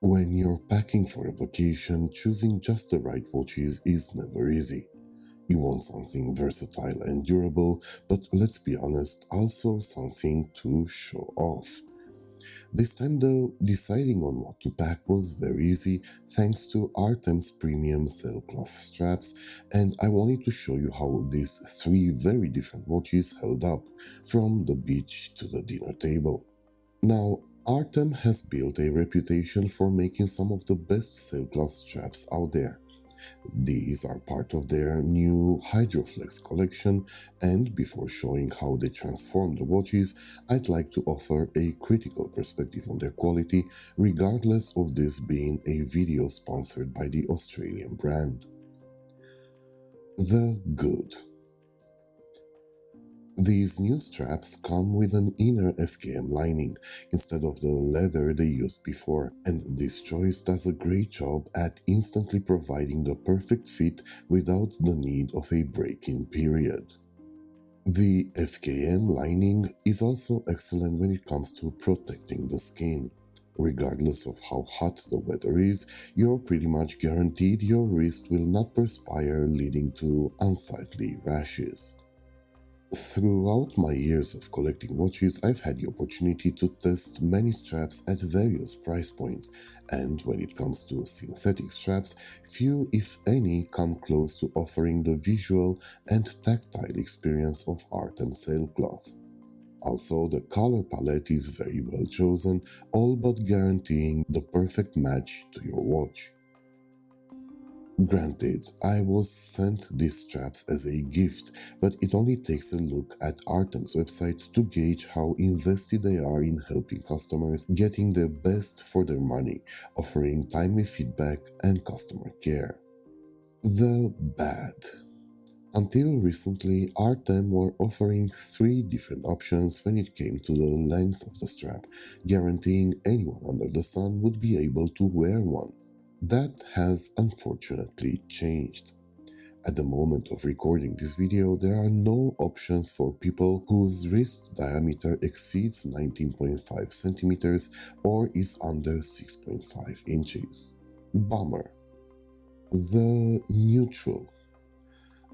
When you're packing for a vacation, choosing just the right watches is never easy. You want something versatile and durable, but let's be honest, also something to show off. This time though, deciding on what to pack was very easy thanks to Artem's premium sailcloth straps, and I wanted to show you how these three very different watches held up, from the beach to the dinner table. Now, Artem has built a reputation for making some of the best sailcloth straps out there. These are part of their new Hydroflex collection, and before showing how they transform the watches, I'd like to offer a critical perspective on their quality, regardless of this being a video sponsored by the Australian brand. The good. These new straps come with an inner FKM lining instead of the leather they used before, and this choice does a great job at instantly providing the perfect fit without the need of a break-in period. The FKM lining is also excellent when it comes to protecting the skin. Regardless of how hot the weather is, you're pretty much guaranteed your wrist will not perspire, leading to unsightly rashes. Throughout my years of collecting watches, I've had the opportunity to test many straps at various price points, and when it comes to synthetic straps, few if any come close to offering the visual and tactile experience of Artem sailcloth. Also, the color palette is very well chosen, all but guaranteeing the perfect match to your watch. Granted, I was sent these straps as a gift, but it only takes a look at Artem's website to gauge how invested they are in helping customers getting the best for their money, offering timely feedback and customer care. The bad. Until recently, Artem were offering three different options when it came to the length of the strap, guaranteeing anyone under the sun would be able to wear one. That has unfortunately changed. At the moment of recording this video, there are no options for people whose wrist diameter exceeds 19.5 centimeters or is under 6.5 inches. Bummer. The neutral.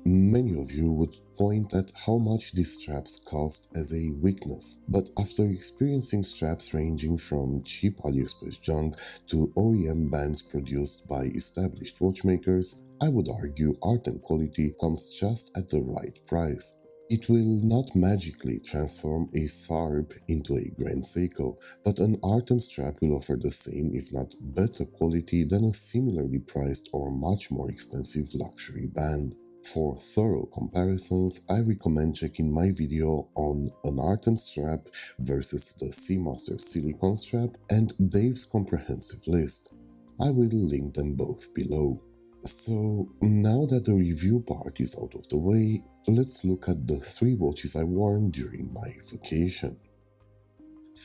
Many of you would point at how much these straps cost as a weakness, but after experiencing straps ranging from cheap AliExpress junk to OEM bands produced by established watchmakers, I would argue Artem quality comes just at the right price. It will not magically transform a Sarb into a Grand Seiko, but an Artem strap will offer the same if not better quality than a similarly priced or much more expensive luxury band. For thorough comparisons, I recommend checking my video on an Artem strap versus the Seamaster silicone strap and Dave's comprehensive list. I will link them both below. So, now that the review part is out of the way, let's look at the three watches I worn during my vacation.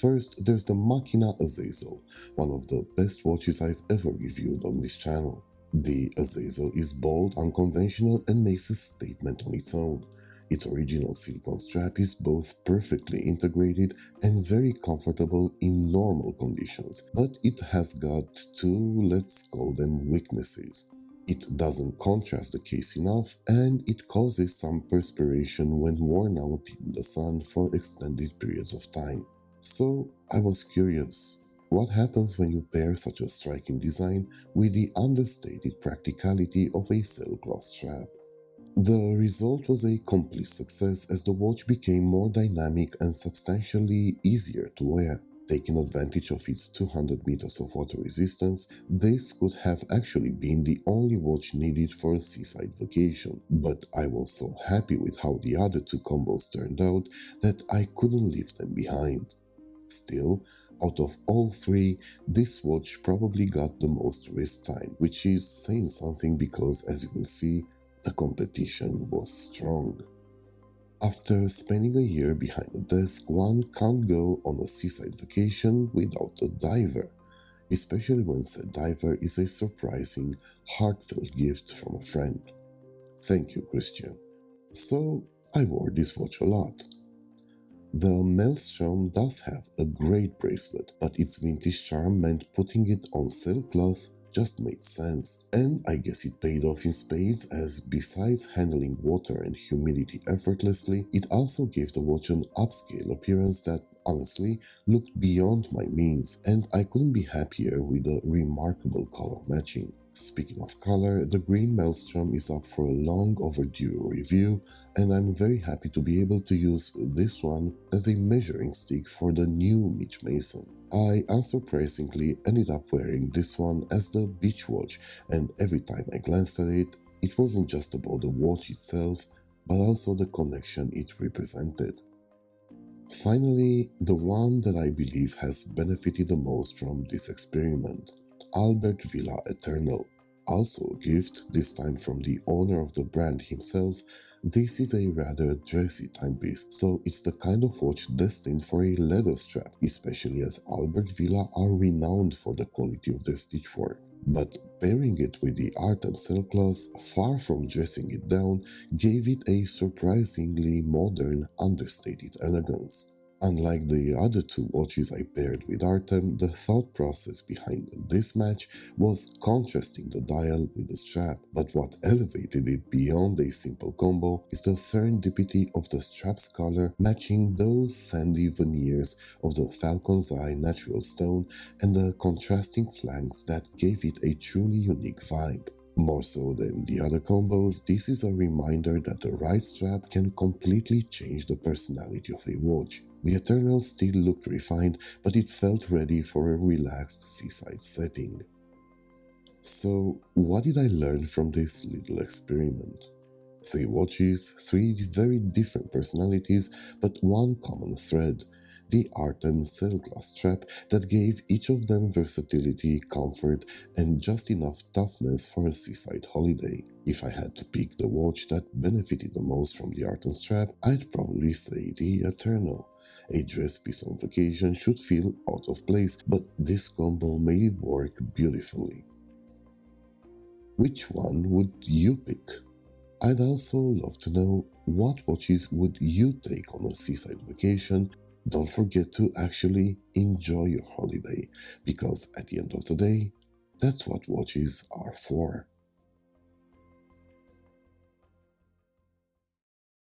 First, there's the Makina Aazo, one of the best watches I've ever reviewed on this channel. The Aazo is bold, unconventional, and makes a statement on its own. Its original silicone strap is both perfectly integrated and very comfortable in normal conditions, but it has got two, let's call them, weaknesses. It doesn't contrast the case enough, and it causes some perspiration when worn out in the sun for extended periods of time. So, I was curious. What happens when you pair such a striking design with the understated practicality of a sailcloth strap? The result was a complete success as the watch became more dynamic and substantially easier to wear. Taking advantage of its 200 meters of water resistance, this could have actually been the only watch needed for a seaside vacation, but I was so happy with how the other two combos turned out that I couldn't leave them behind. Still, out of all three, this watch probably got the most wrist time, which is saying something because, as you will see, the competition was strong. After spending a year behind a desk, one can't go on a seaside vacation without a diver, especially when said diver is a surprising, heartfelt gift from a friend. Thank you, Christian. So, I wore this watch a lot. The Melstrom does have a great bracelet, but its vintage charm meant putting it on sailcloth just made sense, and I guess it paid off in spades as besides handling water and humidity effortlessly, it also gave the watch an upscale appearance that honestly looked beyond my means, and I couldn't be happier with the remarkable color matching. Speaking of color, the green Maelstrom is up for a long overdue review, and I'm very happy to be able to use this one as a measuring stick for the new Mitch Mason. I unsurprisingly ended up wearing this one as the beach watch, and every time I glanced at it, it wasn't just about the watch itself, but also the connection it represented. Finally, the one that I believe has benefited the most from this experiment, Albert Villa Eternal. Also a gift, this time from the owner of the brand himself. This is a rather dressy timepiece, so it's the kind of watch destined for a leather strap, especially as Albert Villa are renowned for the quality of their stitchwork. But pairing it with the Artem sailcloth, far from dressing it down, gave it a surprisingly modern, understated elegance. Unlike the other two watches I paired with Artem, the thought process behind this match was contrasting the dial with the strap, but what elevated it beyond a simple combo is the serendipity of the strap's color matching those sandy veneers of the Falcon's Eye natural stone and the contrasting flanks that gave it a truly unique vibe. More so than the other combos, this is a reminder that the right strap can completely change the personality of a watch. The Eternal still looked refined, but it felt ready for a relaxed seaside setting. So, what did I learn from this little experiment? 3 watches, 3 very different personalities, but one common thread: the Artem sailcloth strap that gave each of them versatility, comfort, and just enough toughness for a seaside holiday. If I had to pick the watch that benefited the most from the Artem strap, I'd probably say the Eternal. A dress piece on vacation should feel out of place, but this combo made it work beautifully. Which one would you pick? I'd also love to know what watches would you take on a seaside vacation. Don't forget to actually enjoy your holiday, because at the end of the day, that's what watches are for.